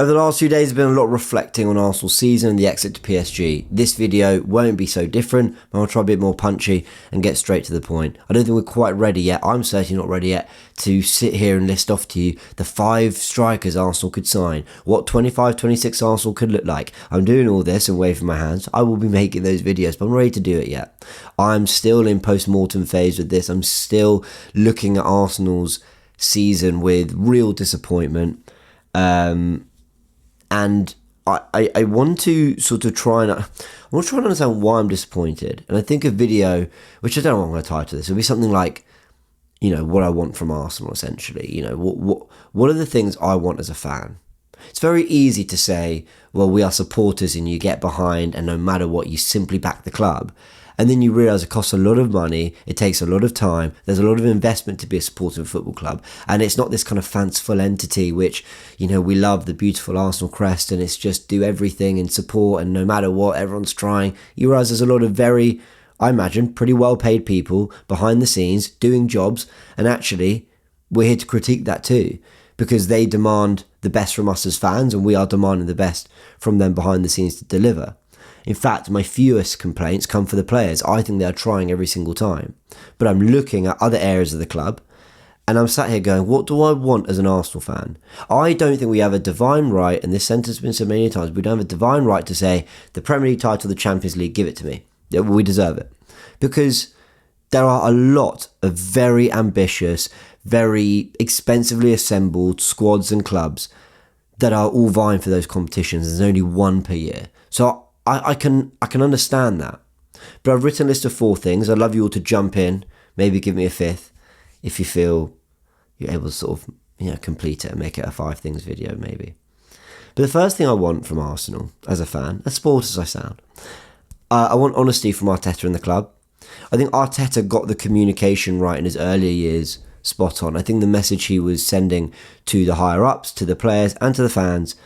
Over the last few days, there's been a lot of reflecting on Arsenal's season and the exit to PSG. This video won't be so different, but I'll try a bit more punchy and get straight to the point. I don't think we're quite ready yet. I'm certainly not ready yet to sit here and list off to you the 5 strikers Arsenal could sign, what 25-26 Arsenal could look like. I'm doing all this and waving my hands. I will be making those videos, but I'm not ready to do it yet. I'm still in post-mortem phase with this. I'm still looking at Arsenal's season with real disappointment. And I want to sort of try and understand why I'm disappointed. And I think a video, which I don't know what I'm going to title this, it'll be something like, what I want from Arsenal, essentially. What are the things I want as a fan? It's very easy to say, well, we are supporters and you get behind and no matter what, you simply back the club. And then you realise it costs a lot of money, it takes a lot of time, there's a lot of investment to be a supporter of a football club. And it's not this kind of fanciful entity which, we love the beautiful Arsenal crest and it's just do everything in support and no matter what, everyone's trying. You realise there's a lot of very, I imagine, pretty well paid people behind the scenes doing jobs. And actually, we're here to critique that too, because they demand the best from us as fans and we are demanding the best from them behind the scenes to deliver. In fact, my fewest complaints come for the players. I think they are trying every single time. But I'm looking at other areas of the club and I'm sat here going, what do I want as an Arsenal fan? I don't think we have a divine right, and this sentence has been said many times, we don't have a divine right to say, the Premier League title, the Champions League, give it to me. We deserve it. Because there are a lot of very ambitious, very expensively assembled squads and clubs that are all vying for those competitions. There's only one per year. So I can understand that. But I've written a list of 4 things. I'd love you all to jump in, maybe give me a 5th if you feel you're able to sort of complete it and make it a 5 things video maybe. But the first thing I want from Arsenal as a fan, as sport as I sound, I want honesty from Arteta and the club. I think Arteta got the communication right in his earlier years spot on. I think the message he was sending to the higher ups, to the players and to the fans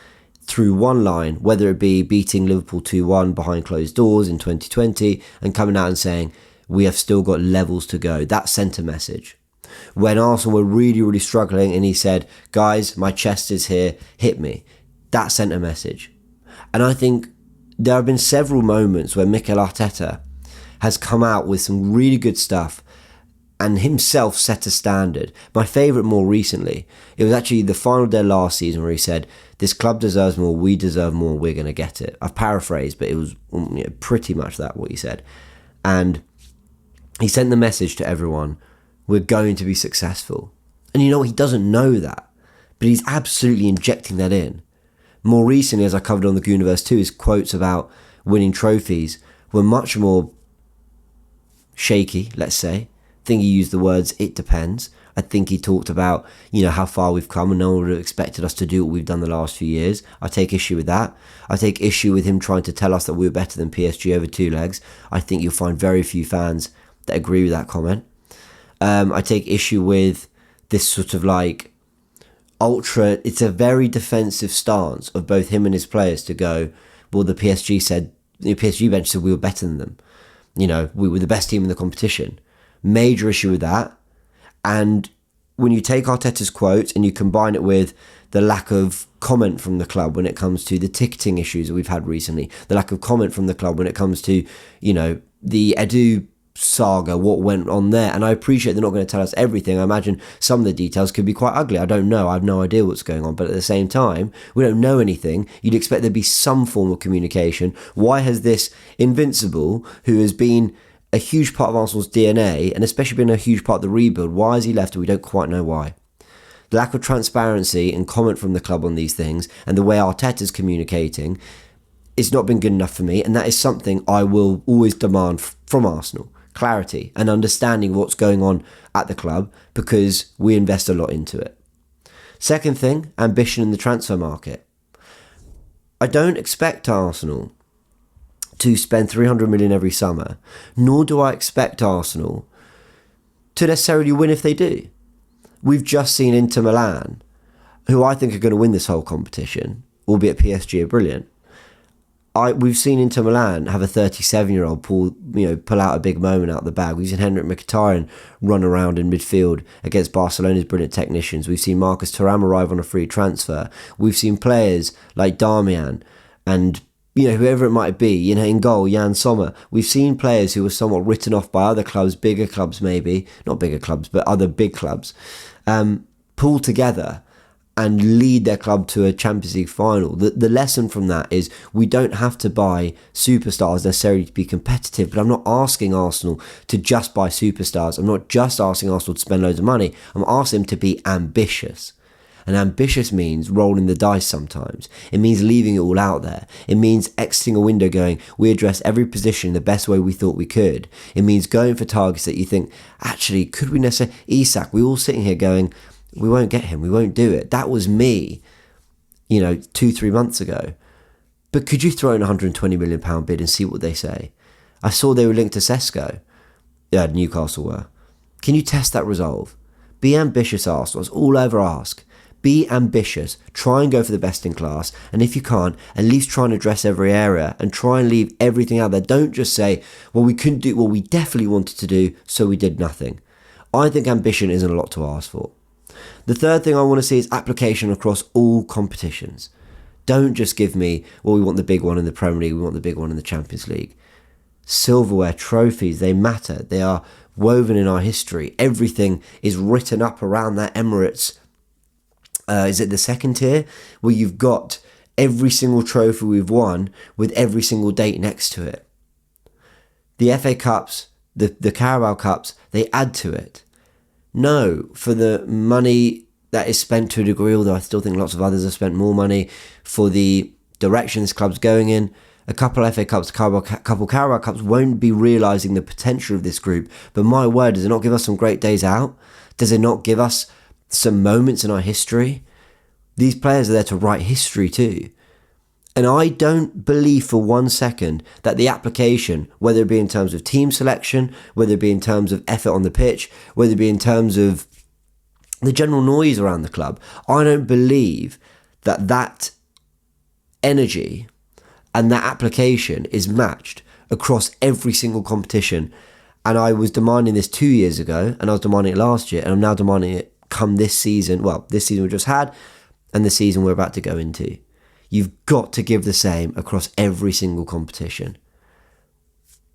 through one line, whether it be beating Liverpool 2-1 behind closed doors in 2020 and coming out and saying, we have still got levels to go. That sent a message. When Arsenal were really, really struggling and he said, guys, my chest is here, hit me. That sent a message. And I think there have been several moments where Mikel Arteta has come out with some really good stuff and himself set a standard. My favourite more recently, it was actually the final day last season where he said, this club deserves more, we deserve more, we're going to get it. I've paraphrased, but it was pretty much that what he said. And he sent the message to everyone, we're going to be successful. And he doesn't know that, but he's absolutely injecting that in. More recently, as I covered on the Goonerverse too, his quotes about winning trophies were much more shaky, let's say. I think he used the words, it depends. I think he talked about, how far we've come and no one would have expected us to do what we've done the last few years. I take issue with that. I take issue with him trying to tell us that we were better than PSG over 2 legs. I think you'll find very few fans that agree with that comment. I take issue with this sort of it's a very defensive stance of both him and his players to go, well, the PSG bench said we were better than them. We were the best team in the competition. Major issue with that. And when you take Arteta's quotes and you combine it with the lack of comment from the club when it comes to the ticketing issues that we've had recently, the lack of comment from the club when it comes to, the Edu saga, what went on there. And I appreciate they're not going to tell us everything. I imagine some of the details could be quite ugly. I don't know. I have no idea what's going on. But at the same time, we don't know anything. You'd expect there'd be some form of communication. Why has this Invincible, who has been a huge part of Arsenal's DNA, and especially been a huge part of the rebuild, why has he left? We don't quite know why. The lack of transparency and comment from the club on these things, and the way Arteta's communicating, it's not been good enough for me, and that is something I will always demand from Arsenal. Clarity and understanding of what's going on at the club, because we invest a lot into it. Second thing, ambition in the transfer market. I don't expect Arsenal to spend 300 million every summer, nor do I expect Arsenal to necessarily win if they do. We've just seen Inter Milan, who I think are going to win this whole competition, albeit PSG are brilliant. We've seen Inter Milan have a 37-year-old pull out a big moment out the bag. We've seen Henrik Mkhitaryan run around in midfield against Barcelona's brilliant technicians. We've seen Marcus Thuram arrive on a free transfer. We've seen players like Darmian and whoever it might be, in goal, Jan Sommer. We've seen players who were somewhat written off by other clubs, bigger clubs maybe, not bigger clubs, but other big clubs, pull together and lead their club to a Champions League final. The lesson from that is we don't have to buy superstars necessarily to be competitive, but I'm not asking Arsenal to just buy superstars. I'm not just asking Arsenal to spend loads of money. I'm asking them to be ambitious. And ambitious means rolling the dice sometimes. It means leaving it all out there. It means exiting a window going, we address every position the best way we thought we could. It means going for targets that you think, actually, could we necessarily... Isak, we're all sitting here going, we won't get him, we won't do it. That was me, 2-3 months ago. But could you throw in a £120 million bid and see what they say? I saw they were linked to Sesko. Yeah, Newcastle were. Can you test that resolve? Be ambitious, Arsenal. That's all I ever ask. Be ambitious. Try and go for the best in class. And if you can't, at least try and address every area and try and leave everything out there. Don't just say, well, we couldn't do what we definitely wanted to do, so we did nothing. I think ambition isn't a lot to ask for. The third thing I want to see is application across all competitions. Don't just give me, well, we want the big one in the Premier League, we want the big one in the Champions League. Silverware, trophies, they matter. They are woven in our history. Everything is written up around that Emirates. Is it the second tier? Where you've got every single trophy we've won with every single date next to it. The FA Cups, the Carabao Cups, they add to it. No, for the money that is spent to a degree, although I still think lots of others have spent more money, for the direction this club's going in, a couple FA Cups, a couple Carabao Cups won't be realising the potential of this group. But my word, does it not give us some great days out? Does it not give us some moments in our history? These players are there to write history too. And I don't believe for 1 second that the application, whether it be in terms of team selection, whether it be in terms of effort on the pitch, whether it be in terms of the general noise around the club, I don't believe that energy and that application is matched across every single competition. And I was demanding this 2 years ago, and I was demanding it last year, and I'm now demanding it come this season. Well, this season we just had, and the season we're about to go into. You've got to give the same across every single competition.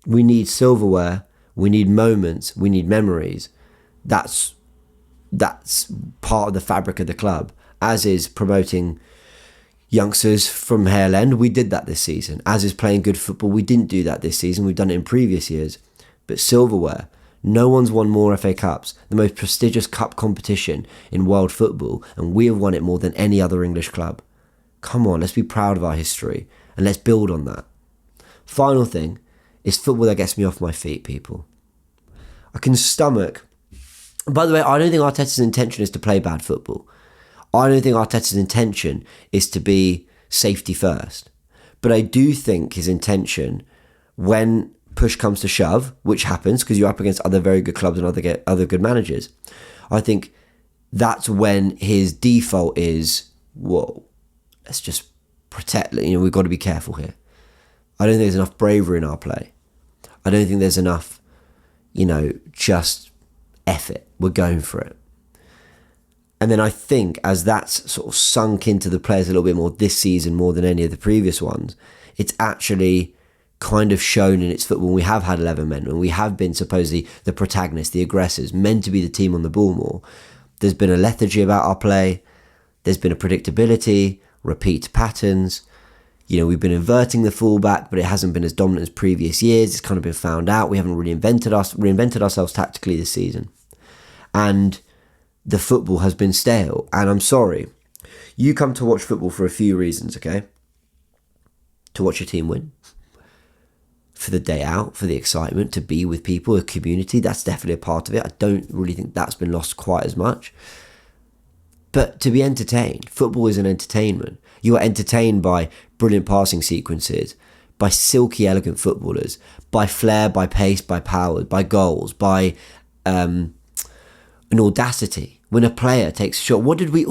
We need silverware, we need moments, we need memories. That's part of the fabric of the club, as is promoting youngsters from Hale End. We did that this season. As is playing good football. We didn't do that this season. We've done it in previous years. But silverware, no one's won more FA Cups, the most prestigious cup competition in world football, and we have won it more than any other English club. Come on, let's be proud of our history and let's build on that. Final thing is football that gets me off my feet, people. I can stomach... By the way, I don't think Arteta's intention is to play bad football. I don't think Arteta's intention is to be safety first. But I do think his intention, when push comes to shove, which happens because you're up against other very good clubs and other good managers, I think that's when his default is, whoa, let's just protect, we've got to be careful here. I don't think there's enough bravery in our play. I don't think there's enough, just effort. We're going for it. And then I think as that's sort of sunk into the players a little bit more this season, more than any of the previous ones, it's actually kind of shown in its football. We have had 11 men and we have been supposedly the protagonists, the aggressors, meant to be the team on the ball more. There's been a lethargy about our play. There's been a predictability, repeat patterns. We've been inverting the fullback, but it hasn't been as dominant as previous years. It's kind of been found out. We haven't really reinvented ourselves tactically this season. And the football has been stale. And I'm sorry, you come to watch football for a few reasons, okay? To watch your team win. For the day out, for the excitement, to be with people, a community. That's definitely a part of it. I don't really think that's been lost quite as much. But to be entertained. Football is an entertainment. You are entertained by brilliant passing sequences, by silky, elegant footballers, by flair, by pace, by power, by goals, by an audacity. when a player takes a shot. How did we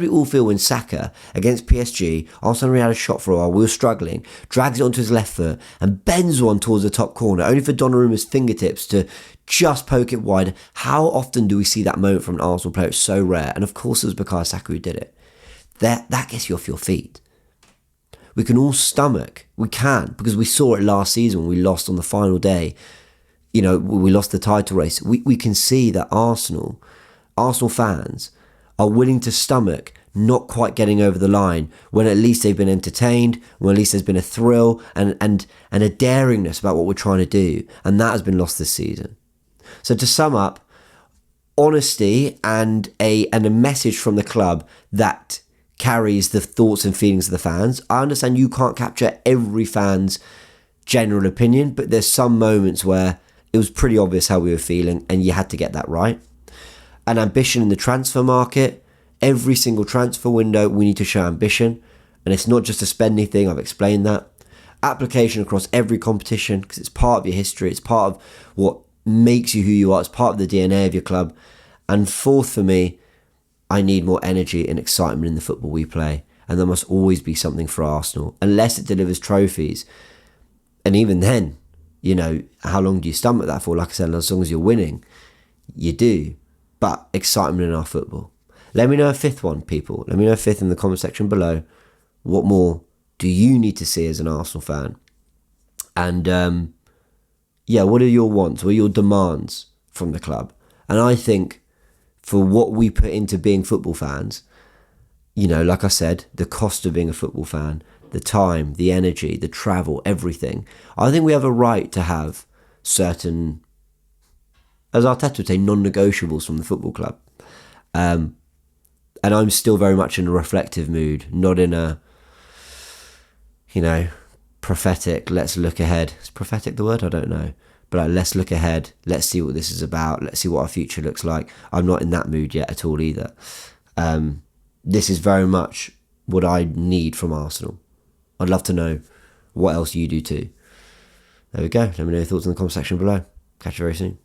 all feel when Saka against PSG, Arsenal had a shot for a while, we were struggling, drags it onto his left foot and bends one towards the top corner, only for Donnarumma's fingertips to just poke it wide. How often do we see that moment from an Arsenal player? It's so rare. And of course it was Bukayo Saka who did it. That gets you off your feet. We can all stomach. We can, because we saw it last season when we lost on the final day. We lost the title race. We can see that Arsenal fans are willing to stomach not quite getting over the line when at least they've been entertained, when at least there's been a thrill and a daringness about what we're trying to do. And that has been lost this season. So to sum up, honesty and a message from the club that carries the thoughts and feelings of the fans. I understand you can't capture every fan's general opinion, but there's some moments where it was pretty obvious how we were feeling and you had to get that right. An ambition in the transfer market. Every single transfer window, we need to show ambition. And it's not just a spending thing, I've explained that. Application across every competition, because it's part of your history, it's part of what makes you who you are, it's part of the DNA of your club. And fourth for me, I need more energy and excitement in the football we play. And there must always be something for Arsenal, unless it delivers trophies. And even then, how long do you stomach that for? Like I said, as long as you're winning, you do. But excitement in our football. Let me know a fifth one, people. Let me know a fifth in the comment section below. What more do you need to see as an Arsenal fan? And what are your wants? What are your demands from the club? And I think for what we put into being football fans, like I said, the cost of being a football fan, the time, the energy, the travel, everything. I think we have a right to have certain, as Arteta would say, non-negotiables from the football club. And I'm still very much in a reflective mood, not in a, prophetic, let's look ahead. Is prophetic the word? I don't know. But let's look ahead. Let's see what this is about. Let's see what our future looks like. I'm not in that mood yet at all either. This is very much what I need from Arsenal. I'd love to know what else you do too. There we go. Let me know your thoughts in the comment section below. Catch you very soon.